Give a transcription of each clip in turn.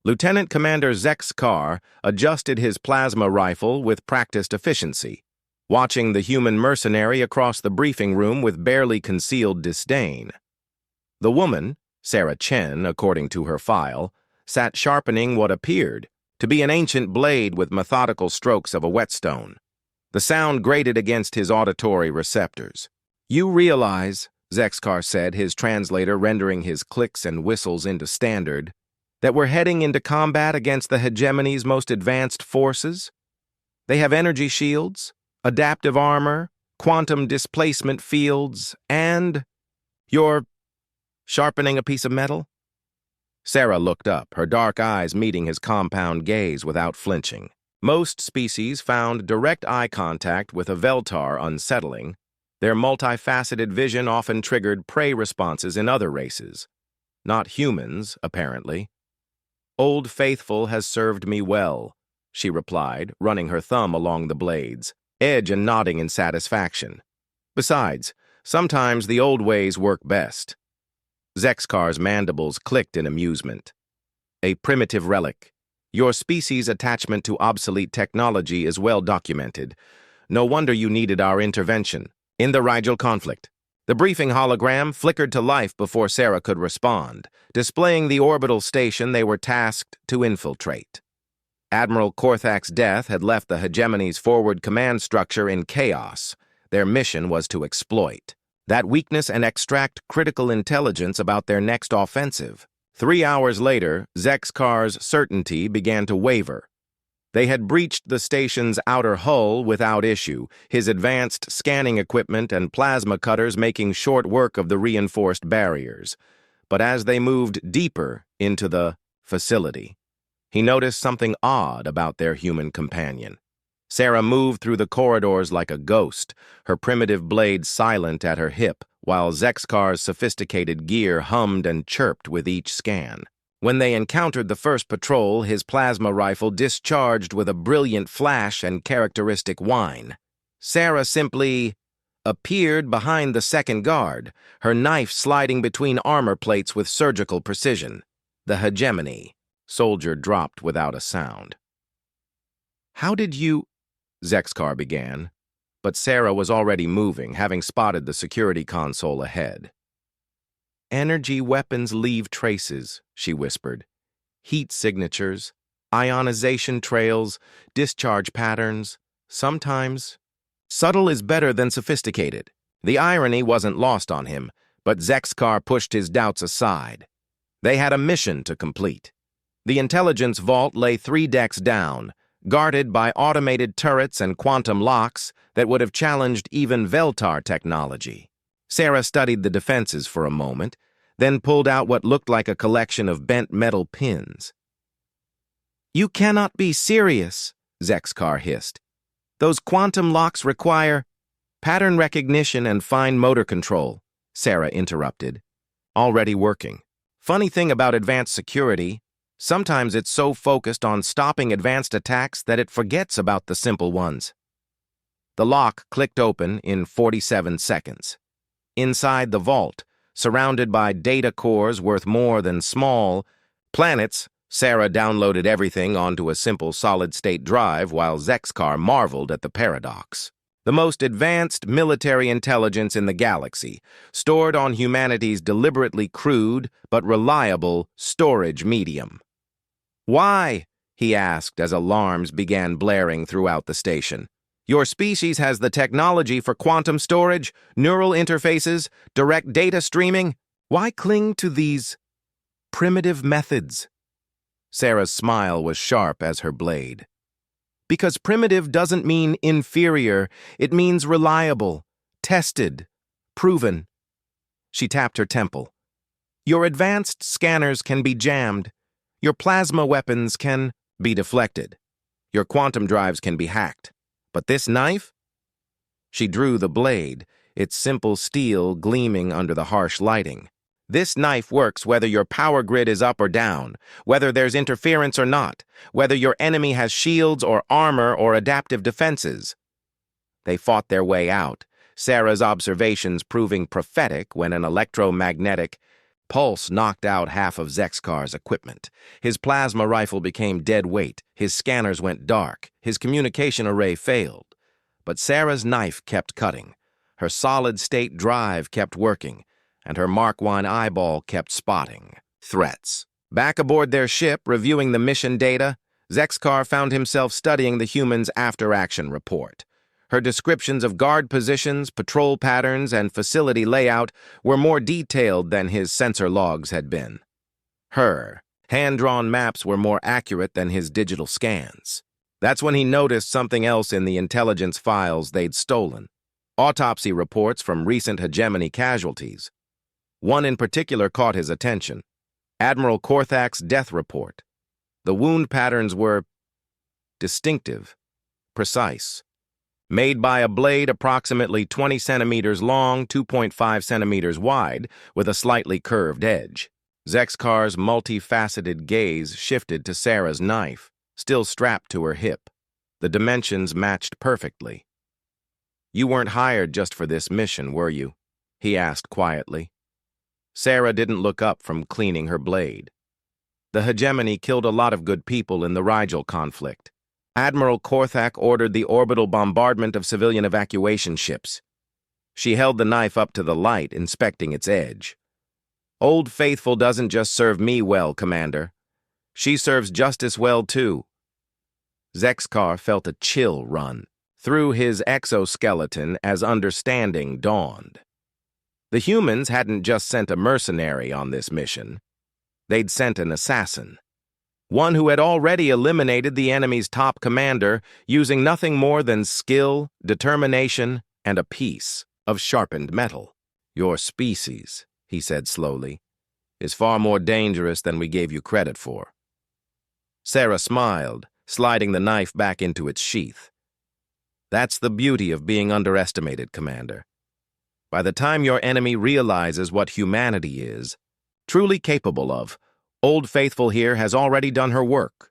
Lieutenant Commander Zexkar adjusted his plasma rifle with practiced efficiency, watching the human mercenary across the briefing room with barely concealed disdain. The woman, Sarah Chen, according to her file, sat sharpening what appeared to be an ancient blade with methodical strokes of a whetstone. The sound grated against his auditory receptors. "You realize," Zexkar said, his translator rendering his clicks and whistles into standard, "that we're heading into combat against the hegemony's most advanced forces? They have energy shields, adaptive armor, quantum displacement fields, and you're sharpening a piece of metal?" Sarah looked up, her dark eyes meeting his compound gaze without flinching. Most species found direct eye contact with a Veltar unsettling. Their multifaceted vision often triggered prey responses in other races. Not humans, apparently. "Old Faithful has served me well," she replied, running her thumb along the blades, edge and nodding in satisfaction. "Besides, sometimes the old ways work best." Zexkar's mandibles clicked in amusement. "A primitive relic. Your species' attachment to obsolete technology is well documented. No wonder you needed our intervention in the Rigel conflict." The briefing hologram flickered to life before Sarah could respond, displaying the orbital station they were tasked to infiltrate. Admiral Korthak's death had left the hegemony's forward command structure in chaos. Their mission was to exploit that weakness and extract critical intelligence about their next offensive. 3 hours later, Zexkar's certainty began to waver. They had breached the station's outer hull without issue, his advanced scanning equipment and plasma cutters making short work of the reinforced barriers. But as they moved deeper into the facility, he noticed something odd about their human companion. Sarah moved through the corridors like a ghost, her primitive blade silent at her hip, while Zexkar's sophisticated gear hummed and chirped with each scan. When they encountered the first patrol, his plasma rifle discharged with a brilliant flash and characteristic whine. Sarah simply appeared behind the second guard, her knife sliding between armor plates with surgical precision. The hegemony. Soldier dropped without a sound. "How did you—" Zexkar began, but Sarah was already moving, having spotted the security console ahead. "Energy weapons leave traces," she whispered. "Heat signatures, ionization trails, discharge patterns. Sometimes subtle is better than sophisticated." The irony wasn't lost on him, but Zexkar pushed his doubts aside. They had a mission to complete. The intelligence vault lay 3 decks down, guarded by automated turrets and quantum locks that would have challenged even Veltar technology. Sarah studied the defenses for a moment, then pulled out what looked like a collection of bent metal pins. "You cannot be serious," Zexkar hissed. "Those quantum locks require—" "Pattern recognition and fine motor control," Sarah interrupted. "Already working. Funny thing about advanced security, sometimes it's so focused on stopping advanced attacks that it forgets about the simple ones." The lock clicked open in 47 seconds. Inside the vault, surrounded by data cores worth more than small planets, Sarah downloaded everything onto a simple solid-state drive while Zexkar marveled at the paradox. The most advanced military intelligence in the galaxy, stored on humanity's deliberately crude but reliable storage medium. "Why?" he asked as alarms began blaring throughout the station. "Your species has the technology for quantum storage, neural interfaces, direct data streaming. Why cling to these primitive methods?" Sarah's smile was sharp as her blade. "Because primitive doesn't mean inferior, it means reliable, tested, proven." She tapped her temple. "Your advanced scanners can be jammed. Your plasma weapons can be deflected. Your quantum drives can be hacked. But this knife?" She drew the blade, its simple steel gleaming under the harsh lighting. "This knife works whether your power grid is up or down, whether there's interference or not, whether your enemy has shields or armor or adaptive defenses." They fought their way out, Sarah's observations proving prophetic when an electromagnetic Pulse knocked out half of Zexkar's equipment. His plasma rifle became dead weight, his scanners went dark, his communication array failed. But Sarah's knife kept cutting, her solid-state drive kept working, and her Mark I eyeball kept spotting threats. Back aboard their ship, reviewing the mission data, Zexkar found himself studying the humans' after-action report. Her descriptions of guard positions, patrol patterns, and facility layout were more detailed than his sensor logs had been. Her hand-drawn maps were more accurate than his digital scans. That's when he noticed something else in the intelligence files they'd stolen. Autopsy reports from recent hegemony casualties. One in particular caught his attention. Admiral Korthak's death report. The wound patterns were distinctive, precise. Made by a blade approximately 20 centimeters long, 2.5 centimeters wide, with a slightly curved edge. Zexkar's multifaceted gaze shifted to Sarah's knife, still strapped to her hip. The dimensions matched perfectly. "You weren't hired just for this mission, were you?" he asked quietly. Sarah didn't look up from cleaning her blade. The hegemony killed a lot of good people in the Rigel conflict. Admiral Korthak ordered the orbital bombardment of civilian evacuation ships. She held the knife up to the light, inspecting its edge. "Old Faithful doesn't just serve me well, Commander. She serves justice well, too." Zexkar felt a chill run through his exoskeleton as understanding dawned. The humans hadn't just sent a mercenary on this mission. They'd sent an assassin. One who had already eliminated the enemy's top commander using nothing more than skill, determination, and a piece of sharpened metal. "Your species," he said slowly, "is far more dangerous than we gave you credit for." Sarah smiled, sliding the knife back into its sheath. "That's the beauty of being underestimated, Commander. By the time your enemy realizes what humanity is, truly capable of, Old Faithful here has already done her work."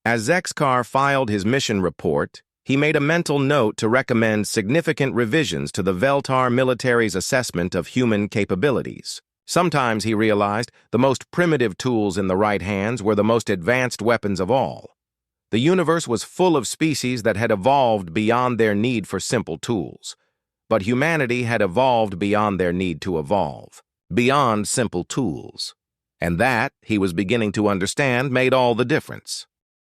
As Zexkar filed his mission report, he made a mental note to recommend significant revisions to the Veltar military's assessment of human capabilities. Sometimes, he realized, the most primitive tools in the right hands were the most advanced weapons of all. The universe was full of species that had evolved beyond their need for simple tools. But humanity had evolved beyond their need to evolve, beyond simple tools. And that, he was beginning to understand, made all the difference.